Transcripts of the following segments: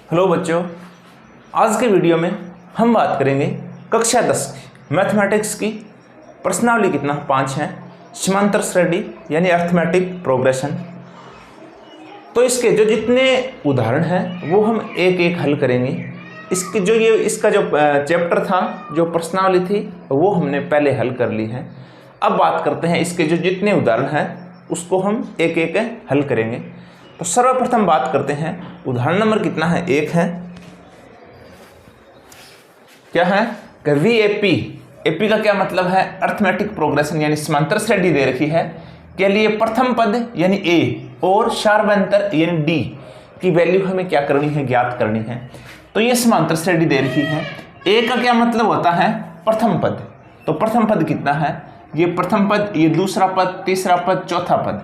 Hello बच्चों, आज के वीडियो में हम बात करेंगे कक्षा 10 की मैथमेटिक्स की प्रश्नावली कितना 5 है, समांतर श्रेणी यानी अर्थमेटिक प्रोग्रेशन। तो इसके जो जितने उदाहरण हैं वो हम एक एक हल करेंगे। इसका जो चैप्टर था, जो प्रश्नावली थी, वो हमने पहले हल कर ली है। अब बात करते हैं इसके जो जितने उदाहरण हैं उसको हम एक एक हल करेंगे। तो सर्वप्रथम बात करते हैं, उदाहरण नंबर कितना है, 1 है। क्या है कि VAP, AP का क्या मतलब है, अर्थमेटिक प्रोग्रेशन यानी समांतर श्रेणी दे रखी है के लिए प्रथम पद यानी A और सार्वंतर यानी D की वैल्यू हमें क्या करनी है, ज्ञात करनी है। तो ये समांतर श्रेणी दे रखी है। A का क्या मतलब होता है, प्रथम पद। तो प्रथम पद कितना है, ये प्रथम पद, ये दूसरा पद, तीसरा पद, चौथा पद।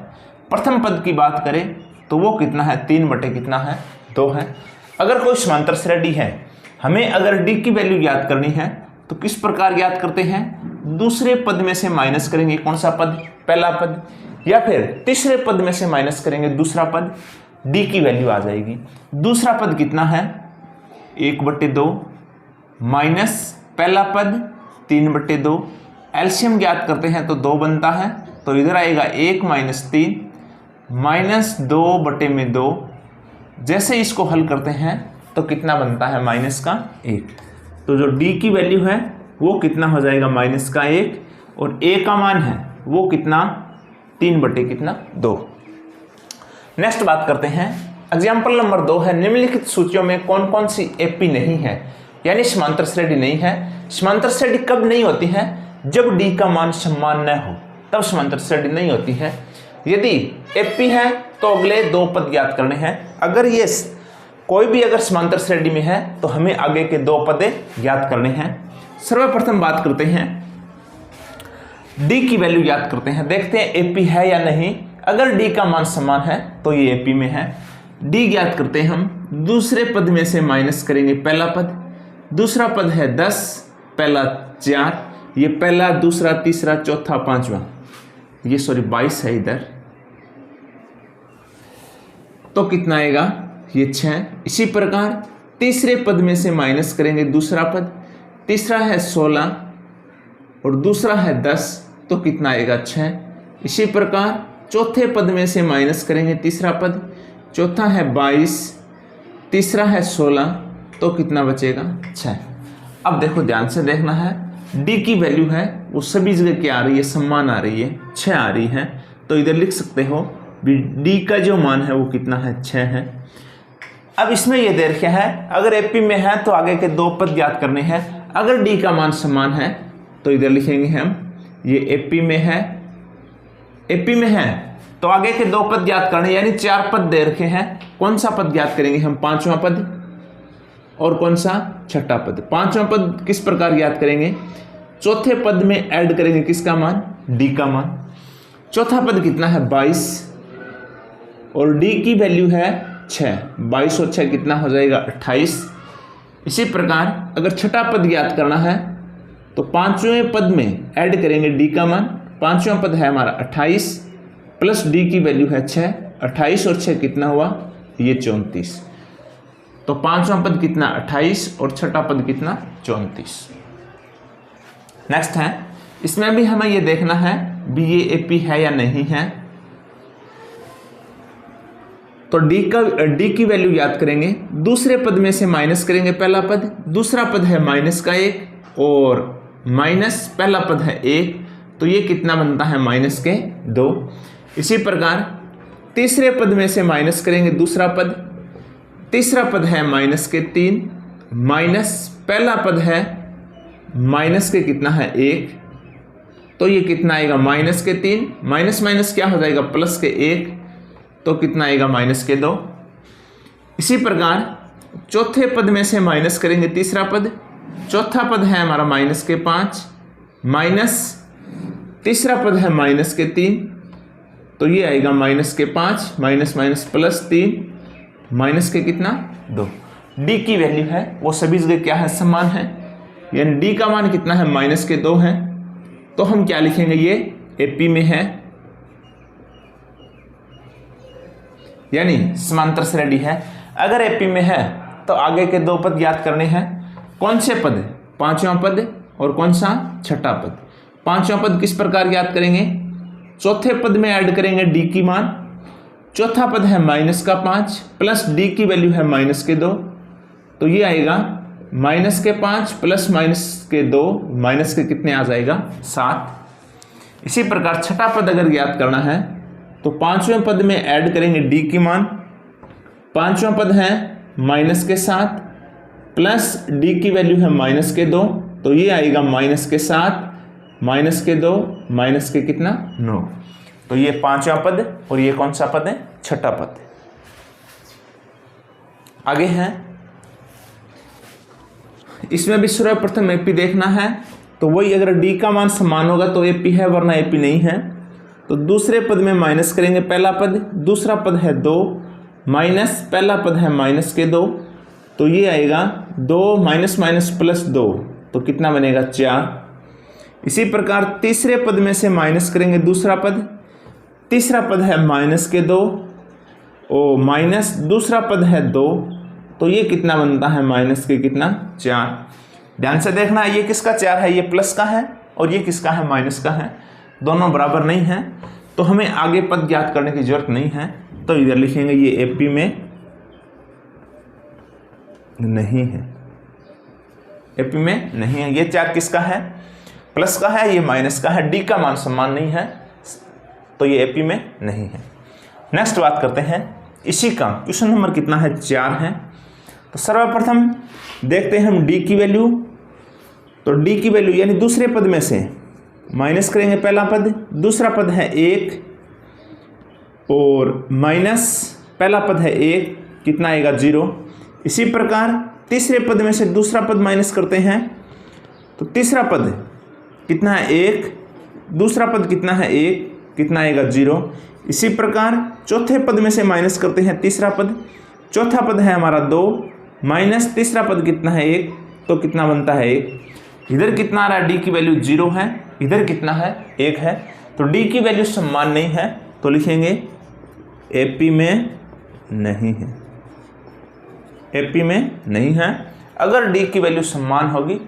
प्रथम पद की बात करें तो वो कितना है, 3 बटे कितना है, 2 है। अगर कोई समांतर श्रेणी है, हमें अगर D की वैल्यू ज्ञात करनी है तो किस प्रकार ज्ञात करते हैं, दूसरे पद में से माइनस करेंगे कौन सा पद, पहला पद, या फिर तीसरे पद में से माइनस करेंगे दूसरा पद, D की वैल्यू आ जाएगी। दूसरा पद कितना है, 1/2 माइनस पहला पद 3/2। एलसीएम ज्ञात करते हैं तो 2 बनता है, तो इधर आएगा 1 - 3 -2/2। जैसे इसको हल करते हैं तो कितना बनता है, -1। तो जो D की वैल्यू है वो कितना हो जाएगा, -1, और A का मान है वो कितना, 3/2। नेक्स्ट बात करते हैं, एग्जाम्पल नंबर 2 है, निम्नलिखित सूचियों में कौन कौन सी AP नहीं है, यानी समांतर श्रेणी नहीं है। समांतर श्रेणी कब नहीं होती है, जब D का मान समान न हो, तब समांतर श्रेणी नहीं होती है। यदि AP है तो अगले 2 पद ज्ञात करने हैं। अगर ये कोई भी अगर समांतर श्रेणी में है तो हमें आगे के 2 पद ज्ञात करने हैं। सर्वप्रथम बात करते हैं, D की वैल्यू ज्ञात करते हैं। देखते हैं AP है या नहीं। अगर D का मान समान है तो ये AP में है। D ज्ञात करते हैं हम, दूसरे पद में से माइनस करेंगे पहला पद। दूसरा पद है 10, पहला 4, ये पहला, दूसरा, तीसरा, चौथा, पांचवा, ये 22 है इधर, तो कितना आएगा, ये 6। इसी प्रकार तीसरे पद में से माइनस करेंगे दूसरा पद, तीसरा है 16 और दूसरा है 10, तो कितना आएगा, 6। इसी प्रकार चौथे पद में से माइनस करेंगे तीसरा पद, चौथा है 22, तीसरा है 16, तो कितना बचेगा, 6। अब देखो, ध्यान से देखना है, D की वैल्यू है वो सभी जगह क्या आ रही है, समान आ रही है, 6 आ रही है। तो इधर लिख सकते हो D का जो मान है वो कितना है, 6 है। अब इसमें ये दे रखा है, अगर AP में है तो आगे के 2 पद ज्ञात करने हैं। अगर D का मान समान है तो इधर लिखेंगे हम, ये AP में है, AP में है तो आगे के 2 पद ज्ञात करने, यानी 4 पद दे रखे हैं। कौन सा पद ज्ञात करेंगे हम, 5वां पद, और कौन सा, 6ठा पद। 5वां पद किस प्रकार ज्ञात करेंगे, चौथे पद में ऐड करेंगे किसका मान, D का मान। चौथा पद कितना है, 22, और D की वैल्यू है 6। 22 और 6 कितना हो जाएगा, 28। इसी प्रकार अगर 6ठा पद ज्ञात करना है तो 5वें पद में ऐड करेंगे D का मान। 5वां पद है हमारा 28 प्लस D की वैल्यू है 6। 28 और 6 कितना हुआ, ये 34। तो 5वां पद कितना, 28, और 6ठा पद कितना, 34। नेक्स्ट है, इसमें भी हमें ये देखना है BAP है या नहीं है। तो D की वैल्यू याद करेंगे, दूसरे पद में से माइनस करेंगे पहला पद, दूसरा पद है -1 और माइनस पहला पद है 1, तो ये कितना बनता है, -2। इसी प्रकार तीसरे पद में से माइनस करेंगे दूसरा पद, तीसरा पद है -3, माइनस पहला पद है -, कितना है, 1, तो ये कितना आएगा, -3, माइनस माइनस क्या हो जाएगा, +1, तो कितना आएगा, -2। इसी प्रकार चौथे पद में से माइनस करेंगे तीसरा पद, चौथा पद है हमारा -5, माइनस तीसरा पद है -3, तो ये आएगा -5, माइनस माइनस +3, माइनस के कितना, 2। D की वैल्यू है वो सभी जगह क्या है, समान है, यानी D का मान कितना है, -2 है। तो हम क्या लिखेंगे, ये AP में है, यानी समांतर श्रेणी है। अगर AP में है तो आगे के दो पद याद करने हैं। कौन से पद? पांचवा पद और कौन सा? छठा पद। पांचवा पद किस प्रकार याद करेंगे? चौथे पद में ऐड करेंगे डी की मान। चौथा पद है -5 प्लस डी की वैल्यू है -2, तो ये आएगा -5 प्लस -2, माइनस के कितने आ जाएगा? 7। इसी प्रकार छठा पद अगर याद करना है तो पांचवें पद में ऐड करेंगे डी की मान। पांचवा पद है -7 प्लस डी की वैल्यू है -2, तो ये आएगा -7 -2 माइनस के कितना? 9। तो ये पांचवा पद और ये कौन सा पद है? छठा पद। आगे है, इसमें भी सर्वप्रथम एपी देखना है, तो वही अगर डी का मान समान होगा तो एपी है, वरना एपी नहीं है। तो दूसरे पद में माइनस करेंगे पहला पद, दूसरा पद है 2 माइनस पहला पद है -2, तो ये आएगा 2 माइनस प्लस 2, तो कितना बनेगा? 4। इसी प्रकार तीसरे पद में से माइनस करेंगे दूसरा पद, तीसरा पद है -2 और माइनस दूसरा पद है 2, तो ये कितना बनता है? माइनस के कितना? 4। ध्यान से देखना, ये किसका 4 है? ये प्लस का है और ये किसका है? माइनस का है। दोनों बराबर नहीं है, तो हमें आगे पद याद करने की जरूरत नहीं है। तो इधर लिखेंगे ये एपी में नहीं है, एपी में नहीं है। ये 4 किसका है? प्लस का है, ये माइनस का है। डी का मान समान नहीं है, तो ये एपी में नहीं है। नेक्स्ट बात करते हैं इसी का। क्वेश्चन नंबर कितना है? 4 है। तो सर्वप्रथम देखते हैं हम डी की वैल्यू। तो डी की वैल्यू यानी दूसरे पद में से माइनस करेंगे पहला पद, दूसरा पद है 1 और माइनस पहला पद है 1, कितना आएगा? 0। इसी प्रकार तीसरे पद में से दूसरा पद माइनस करते हैं, तो तीसरा पद कितना है? 1, दूसरा पद कितना है? 1, कितना आएगा? 0। इसी प्रकार चौथे पद में से माइनस करते हैं तीसरा पद, चौथा पद है हमारा 2 माइनस तीसरा पद कितना है? 1, तो कितना बनता है? 1। इधर कितना आ रहा है? डी की वैल्यू 0 है, इधर कितना है? 1 है। तो डी की वैल्यू समान नहीं है, तो लिखेंगे एपी में नहीं है, एपी में नहीं है। अगर डी की वैल्यू समान होगी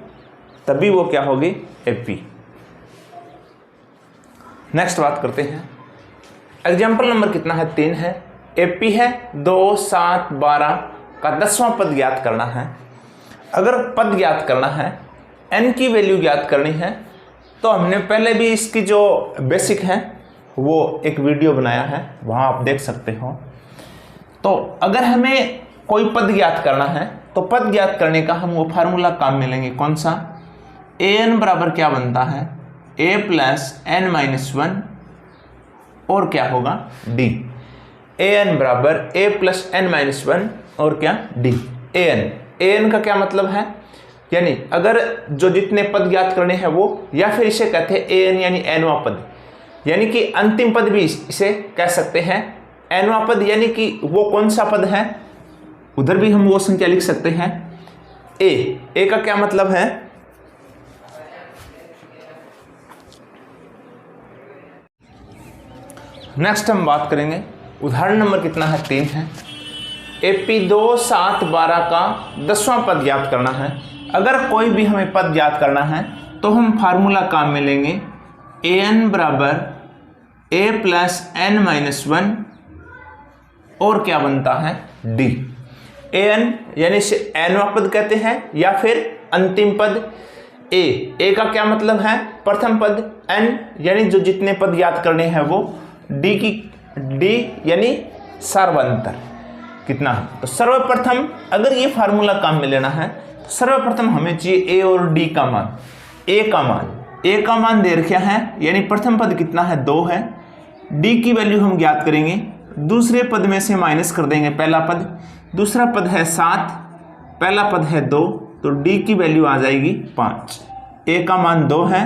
तभी वो क्या होगी? एपी। नेक्स्ट बात करते हैं, एग्जाम्पल नंबर कितना है? 3 है। एपी है 2, 7, 12 का 10वां पद ज्ञात करना है। अगर पद ज्ञात करना है, एन की वैल्यू ज्ञात करनी है, तो हमने पहले भी इसकी जो बेसिक है वो एक वीडियो बनाया है, वहाँ आप देख सकते हो। तो अगर हमें कोई पद ज्ञात करना है तो पद ज्ञात करने का हम वो फार्मूला काम में लेंगे। कौन सा? ए एन बराबर क्या बनता है? a प्लस एन माइनस 1 और क्या होगा? डी। ए एन बराबर a प्लस एन माइनस 1 और क्या? डी। ए एन का क्या मतलब है? यानी अगर जो जितने पद ज्ञात करने हैं वो, या फिर इसे कहते हैं ए एन यानी एनवा पद, यानी कि अंतिम पद भी इसे कह सकते हैं। एनवा पद यानी कि वो कौन सा पद है, उधर भी हम वो संख्या लिख सकते हैं। ए का क्या मतलब है? नेक्स्ट हम बात करेंगे, उदाहरण नंबर कितना है? 3 है। एपी 2, 7, 12 का 10वां पद ज्ञात करना है। अगर कोई भी हमें पद ज्ञात करना है तो हम फार्मूला काम में लेंगे, ए एन बराबर ए प्लस एन माइनस 1 और क्या बनता है? डी। ए एन यानी इसे एनवा पद कहते हैं या फिर अंतिम पद। ए का क्या मतलब है? प्रथम पद। एन यानी जो जितने पद याद करने हैं वो। डी यानी सार्वंतर कितना है। तो सर्वप्रथम अगर ये फार्मूला काम में लेना है तो सर्वप्रथम हमें चाहिए ए और डी का मान। ए का मान दे रखा है, यानी प्रथम पद कितना है? 2 है। डी की वैल्यू हम ज्ञात करेंगे, दूसरे पद में से माइनस कर देंगे पहला पद, दूसरा पद है 7, पहला पद है 2, तो डी की वैल्यू आ जाएगी 5। ए का मान 2 है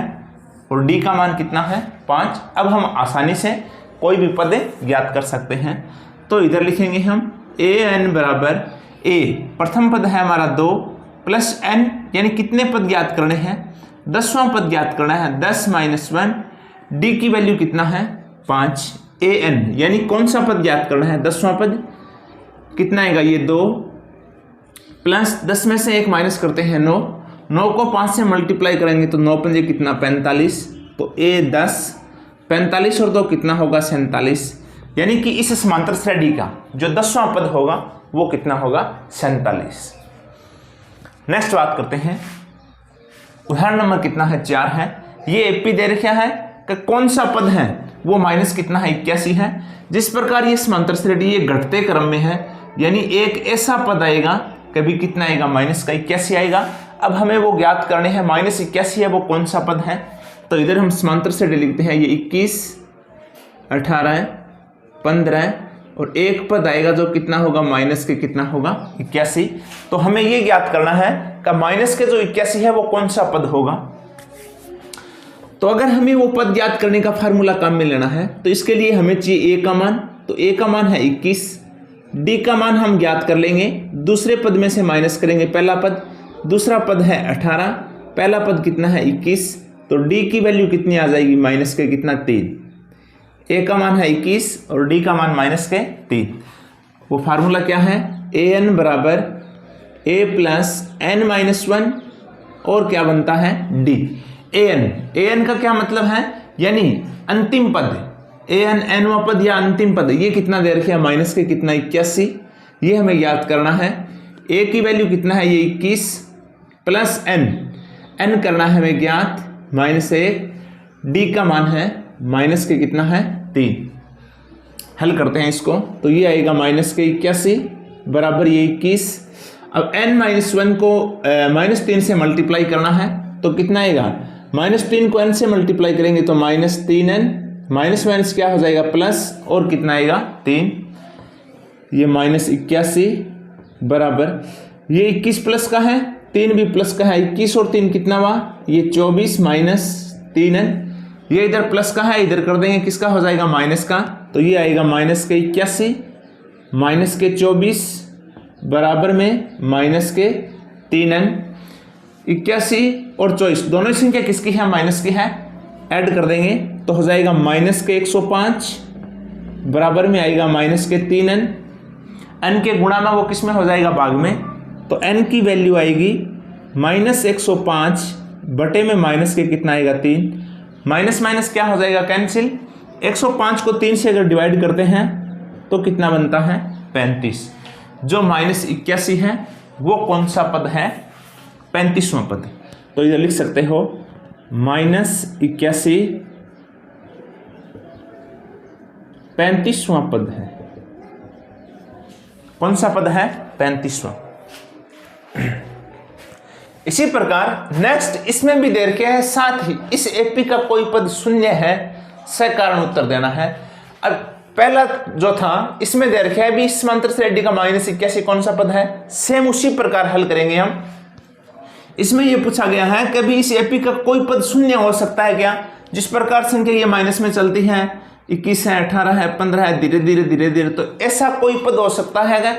और डी का मान कितना है? 5। अब हम आसानी से कोई भी पद ज्ञात कर सकते हैं। तो इधर लिखेंगे हम ए एन बराबर ए, प्रथम पद है हमारा 2 प्लस एन, यानी कितने पद ज्ञात करने हैं? 10वां पद ज्ञात करना है, 10 माइनस 1। डी की वैल्यू कितना है? 5। ए एन यानी कौन सा पद ज्ञात करना है? 10वां पद कितना आएगा? ये 2 प्लस 10 में से 1 माइनस करते हैं 9, 9 को 5 से मल्टीप्लाई करेंगे तो 9 पंजे कितना 45, तो ए 10, 45 और 2 कितना होगा 47, यानी कि इस समांतर श्रेणी का जो 10वां पद होगा वो कितना होगा 47। नेक्स्ट बात करते हैं, उदाहरण नंबर कितना है 4 है। ये एपी दे रखा है कि कौन सा पद है वो माइनस कितना है 81 है। जिस प्रकार ये समांतर श्रेणी ये घटते क्रम में है, यानी एक ऐसा पद आएगा कभी कितना आएगा माइनस का 81 आएगा। अब हमें वो ज्ञात करने हैं माइनस 81 है वो कौन सा पद है। तो इधर हम समांतर श्रेणी लिखते हैं, ये 21, 18, 15 और एक पद आएगा जो कितना होगा माइनस के कितना होगा 81। तो हमें ये ज्ञात करना है कि माइनस के जो 81 है वो कौन सा पद होगा। तो अगर हमें वो पद ज्ञात करने का फार्मूला काम में लेना है तो इसके लिए हमें चाहिए ए का मान, तो ए का मान है 21, डी का मान हम ज्ञात कर लेंगे, दूसरे पद में से माइनस करेंगे पहला पद, दूसरा पद है 18, पहला पद कितना है 21, तो डी की वैल्यू कितनी आ जाएगी माइनस के कितना 3। ए का मान है 21 और डी का मान माइनस के 3। वो फार्मूला क्या है, ए एन बराबर ए प्लस एन माइनस 1 और क्या बनता है डी। ए एन का क्या मतलब है, यानी अंतिम पद, ए एन एनवा पद या अंतिम पद, ये कितना दे रखे हैं माइनस के कितना 81, ये हमें याद करना है। ए की वैल्यू कितना है ये 21 प्लस एन करना है हमें ज्ञात -1, डी का मान है माइनस के कितना है 3। हल करते हैं इसको, तो ये आएगा माइनस के 81 बराबर ये 21। अब n-1 को -3 से मल्टीप्लाई करना है तो कितना आएगा, -3 को n से मल्टीप्लाई करेंगे तो -3n, माइनस क्या हो जाएगा प्लस और कितना आएगा 3, ये -81 बराबर ये 21 प्लस का है 3 भी प्लस का है, 21 और 3 कितना हुआ ये 24 -3n, ये इधर प्लस का है इधर कर देंगे किसका हो जाएगा माइनस का, तो ये आएगा -81 -24 बराबर में -3n। 81 और 24 दोनों संख्या किसकी है माइनस की है, ऐड कर देंगे तो हो जाएगा -105 बराबर में आएगा -3n। n के गुणा में वो किस में हो जाएगा भाग में, तो n की वैल्यू आएगी -105 बटे में माइनस के कितना आएगा 3, माइनस क्या हो जाएगा कैंसिल, 105 को 3 से अगर डिवाइड करते हैं तो कितना बनता है 35। जो -81 है वो कौन सा पद है 35वां पद। तो इधर लिख सकते हो -81 35वां पद है। कौन सा पद है 35वां। इसी प्रकार नेक्स्ट इसमें भी दे रखे है, साथ ही इस एपी का कोई पद शून्य है, सकारण उत्तर देना है। अब पहला जो था इसमें दे रखे है भी समांतर श्रेणी का -81 कौन सा पद है, सेम उसी प्रकार हल करेंगे हम। इसमें यह पूछा गया है कि भी इस एपी का कोई पद शून्य हो सकता है क्या। जिस प्रकार संख्या ये माइनस में चलती है, 21 है 18 है 15 है, धीरे धीरे तो ऐसा कोई पद हो सकता है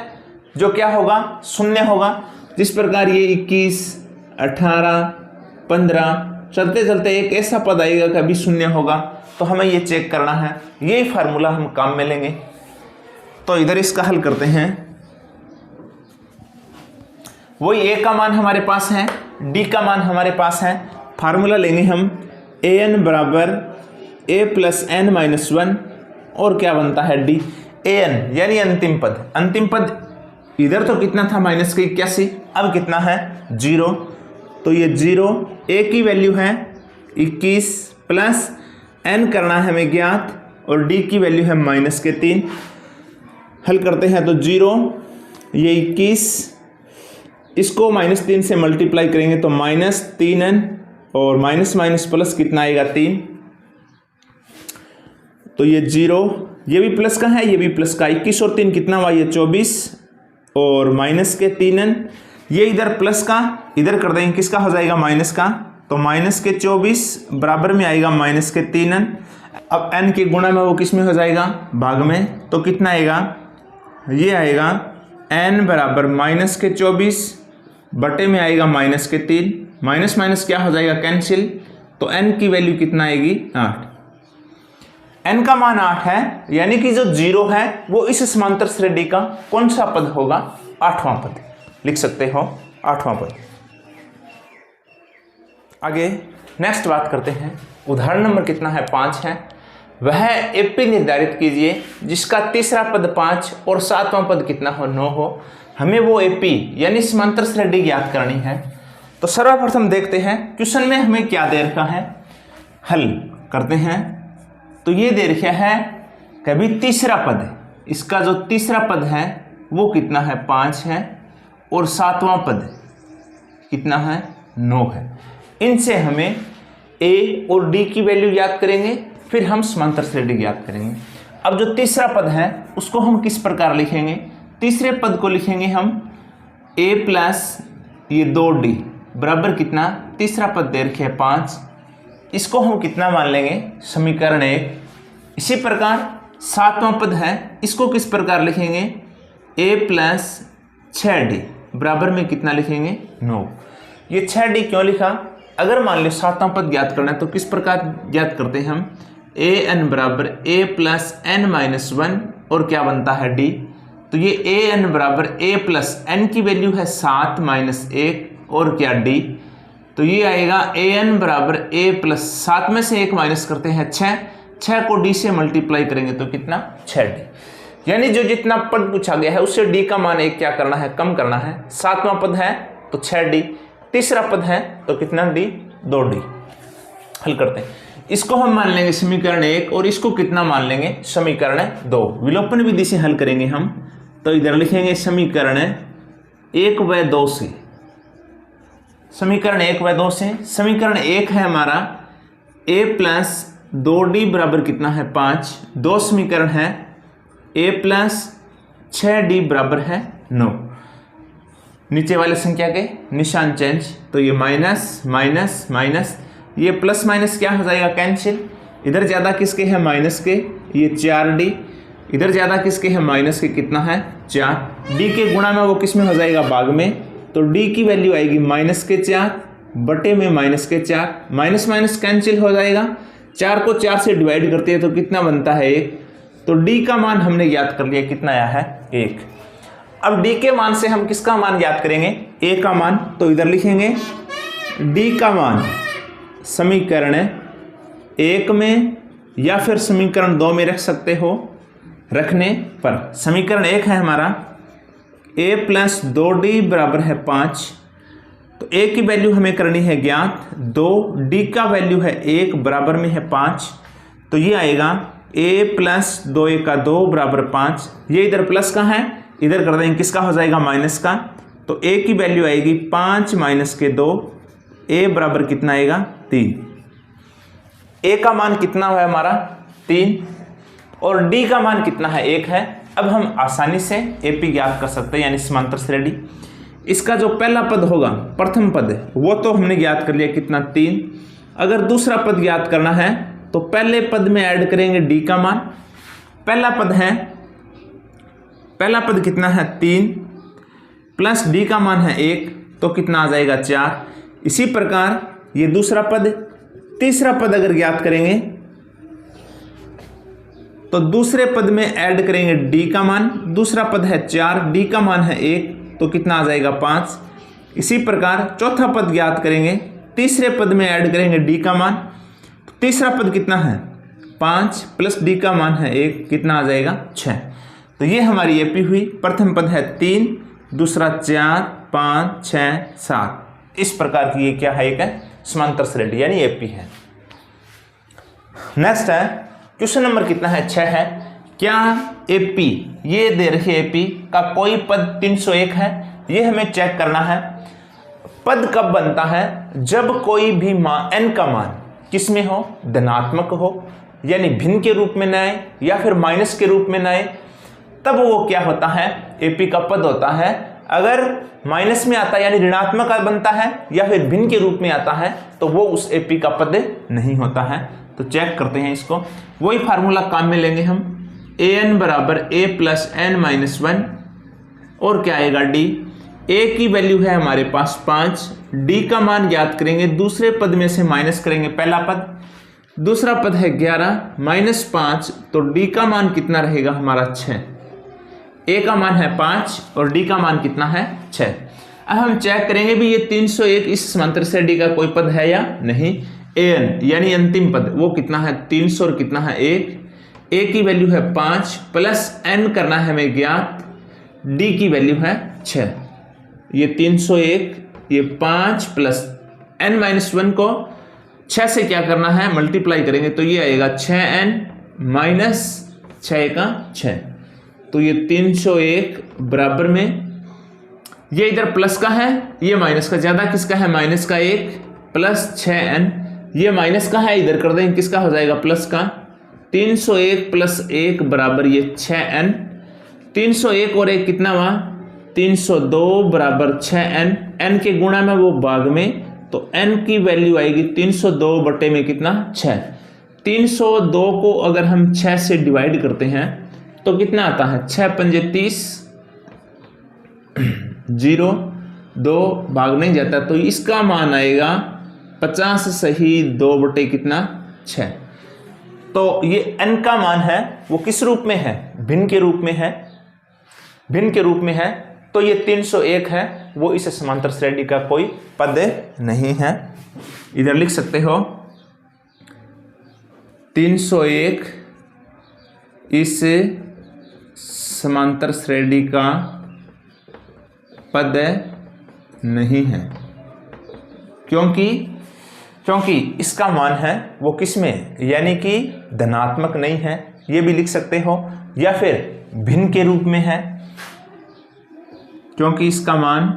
जो क्या होगा शून्य होगा। जिस प्रकार ये 21 18 15 चलते चलते एक ऐसा पद आएगा कभी शून्य होगा, तो हमें ये चेक करना है, यही फार्मूला हम काम में लेंगे। तो इधर इसका हल करते हैं, वही ए का मान हमारे पास है, डी का मान हमारे पास है। फार्मूला लेंगे हम ए एन बराबर ए प्लस n-1 और क्या बनता है डी। ए एन यानी अंतिम पद इधर तो कितना था -81, अब कितना है 0, तो ये 0, ए की वैल्यू है 21 प्लस n करना है हमें ज्ञात और d की वैल्यू है -3। हल करते हैं तो 0 ये 21, इसको -3 से मल्टीप्लाई करेंगे तो -3n और माइनस प्लस कितना आएगा 3, तो ये 0, ये भी प्लस का है ये भी प्लस का, 21 और 3 कितना हुआ ये 24 और -3n, ये इधर प्लस का इधर कर देंगे किसका हो जाएगा माइनस का, तो -24 बराबर में आएगा -3n। अब n के गुणा में वो किस में हो जाएगा भाग में, तो कितना आएगा ये आएगा n बराबर -24 बटे में आएगा -3, माइनस क्या हो जाएगा कैंसिल, तो n की वैल्यू कितना आएगी 8। n का मान 8 है, यानी कि जो 0 है वो इस समांतर श्रेणी का कौन सा पद होगा 8वां पद। लिख सकते हो 8वां पद। आगे नेक्स्ट बात करते हैं, उदाहरण नंबर कितना है 5 है। वह एपी निर्धारित कीजिए जिसका तीसरा पद 5 और 7वां पद कितना हो 9 हो। हमें वो एपी यानी समांतर श्रेणी ज्ञात करनी है। तो सर्वप्रथम देखते हैं क्वेश्चन में हमें क्या दे रखा है, हल करते हैं। तो ये दे रखा है कभी तीसरा पद, इसका जो तीसरा पद है वो कितना है 5 है और 7वां पद कितना है 9 है। इनसे हमें ए और डी की वैल्यू याद करेंगे, फिर हम समांतर श्रेणी ज्ञात करेंगे। अब जो तीसरा पद है उसको हम किस प्रकार लिखेंगे, तीसरे पद को लिखेंगे हम ए प्लस ये 2d बराबर कितना, तीसरा पद दे रखे है 5, इसको हम कितना मान लेंगे समीकरण 1। इसी प्रकार 7वां पद है, इसको किस प्रकार लिखेंगे a प्लस 6d बराबर में कितना लिखेंगे 9। ये 6d क्यों लिखा, अगर मान लो 7वां पद ज्ञात करना है तो किस प्रकार ज्ञात करते हैं हम, an बराबर a प्लस n माइनस 1 और क्या बनता है d। तो ये an बराबर a प्लस n की वैल्यू है 7 माइनस 1 और क्या d। तो ये आएगा an बराबर a प्लस 7 में से 1 माइनस करते हैं 6 को d से मल्टीप्लाई करेंगे तो कितना 6d। यानी जो जितना पद पूछा गया है उससे d का मान एक क्या करना है, कम करना है। 7वां पद है तो 6d, तीसरा पद है तो कितना d 2d। हल करते हैं, इसको हम मान लेंगे समीकरण 1 और इसको कितना मान लेंगे समीकरण 2। विलोपन विधि से हल करेंगे हम, तो इधर लिखेंगे समीकरण 1 व 2 से, समीकरण 1 व 2 से। समीकरण 1 है हमारा a प्लस 2d बराबर कितना है 5, दो समीकरण है a प्लस 6d बराबर है 9। नीचे वाले संख्या के निशान चेंज, तो ये माइनस माइनस माइनस, ये प्लस माइनस क्या हो जाएगा कैंसिल। इधर ज़्यादा किसके है माइनस के, ये 4d, इधर ज़्यादा किसके है माइनस के, कितना है 4। d के गुणा में वो किस में हो जाएगा भाग में, तो d की वैल्यू आएगी माइनस के 4 बटे में माइनस के 4, माइनस माइनस कैंसिल हो जाएगा। 4 को 4 से डिवाइड करते हैं तो कितना बनता है 1। तो d का मान हमने ज्ञात कर लिया, कितना आया है 1। अब d के मान से हम किसका मान ज्ञात करेंगे, a का मान। तो इधर लिखेंगे d का मान समीकरण 1 में या फिर समीकरण 2 में रख सकते हो, रखने पर समीकरण 1 है हमारा a प्लस 2d बराबर है 5, तो a की वैल्यू हमें करनी है ज्ञात 2, d का वैल्यू है 1 बराबर में है 5, तो ये आएगा a प्लस 2 का 2 बराबर 5। ये इधर प्लस का है, इधर कर देंगे किसका हो जाएगा माइनस का, तो a की वैल्यू आएगी 5 माइनस के 2, a बराबर कितना आएगा 3। a का मान कितना है हमारा 3 और d का मान कितना है 1 है। अब हम आसानी से AP ज्ञात कर सकते हैं यानी समांतर श्रेणी। इसका जो पहला पद होगा, प्रथम पद वो तो हमने ज्ञात कर लिया कितना 3। अगर दूसरा पद ज्ञात करना है तो पहले पद में ऐड करेंगे d का मान। पहला पद है, पहला पद कितना है 3 प्लस d का मान है 1, तो कितना आ जाएगा 4। इसी प्रकार ये दूसरा पद, तीसरा पद अगर ज्ञात करेंगे तो दूसरे पद में ऐड करेंगे d का मान। दूसरा पद है 4, d का मान है 1, तो कितना आ जाएगा 5। इसी प्रकार चौथा पद ज्ञात करेंगे, तीसरे पद में ऐड करेंगे d का मान। तो तीसरा पद कितना है 5 प्लस d का मान है 1, कितना आ जाएगा 6। तो ये हमारी एपी हुई। प्रथम पद है 3, दूसरा 4, 5, 6, 7। इस प्रकार की ये क्या है, एक है समांतर श्रेणी यानी एपी है। नेक्स्ट है क्वेश्चन नंबर कितना है 6 है। क्या एपी, ये दे रखी एपी का कोई पद 301 है, ये हमें चेक करना है। पद कब बनता है, जब कोई भी n का मान किस में हो, धनात्मक हो यानी भिन्न के रूप में न आए या फिर माइनस के रूप में न आए, तब वो क्या होता है एपी का पद होता है। अगर माइनस में आता है यानी ऋणात्मक बनता है या फिर भिन्न के रूप में आता है तो वो उस एपी का पद नहीं होता है। तो चेक करते हैं इसको, वही फार्मूला काम में लेंगे हम। an बराबर a प्लस n माइनस 1 और क्या आएगा d। a की वैल्यू है हमारे पास 5, d का मान ज्ञात करेंगे, दूसरे पद में से माइनस करेंगे पहला पद, दूसरा पद है 11 माइनस 5, तो d का मान कितना रहेगा हमारा 6। a का मान है 5 और d का मान कितना है 6। अब हम चेक करेंगे भी ये 301 इस समांतर श्रेणी का कोई पद है या नहीं। an यानी अंतिम पद वो कितना है 300 और कितना है 1, a की वैल्यू है 5 प्लस n करना है हमें ज्ञात, d की वैल्यू है 6। ये 301 ये 5 प्लस n-1 को 6 से क्या करना है मल्टीप्लाई करेंगे तो ये आएगा 6n माइनस 6 का 6, तो ये 301 बराबर में ये इधर प्लस का है ये माइनस का, ज्यादा किसका है माइनस का 1 प्लस 6n, ये माइनस का है इधर कर देंगे किसका हो जाएगा प्लस का, 301 प्लस 1 बराबर ये 6n, 301 और 1 कितना हुआ 302 बराबर 6n, n के गुणा में वो भाग में, तो n की वैल्यू आएगी 302 बटे में कितना 6। 302 को अगर हम 6 से डिवाइड करते हैं तो कितना आता है 6 पंजे 30, 0 2 भाग नहीं जाता, तो इसका मान आएगा 50 सही 2 बटे कितना 6। तो ये n का मान है वो किस रूप में है भिन्न के रूप में है, भिन्न के रूप में है, तो ये 301 है वो इस समांतर श्रेणी का कोई पद नहीं है। इधर लिख सकते हो 301 इस समांतर श्रेणी का पद नहीं है, क्योंकि इसका मान है वो किस में यानी कि धनात्मक नहीं है, ये भी लिख सकते हो, या फिर भिन्न के रूप में है, क्योंकि इसका मान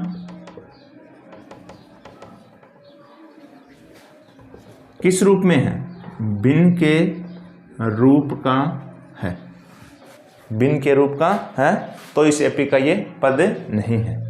किस रूप में है भिन्न के रूप का है, भिन्न के रूप का है, तो इस एपी का ये पद नहीं है।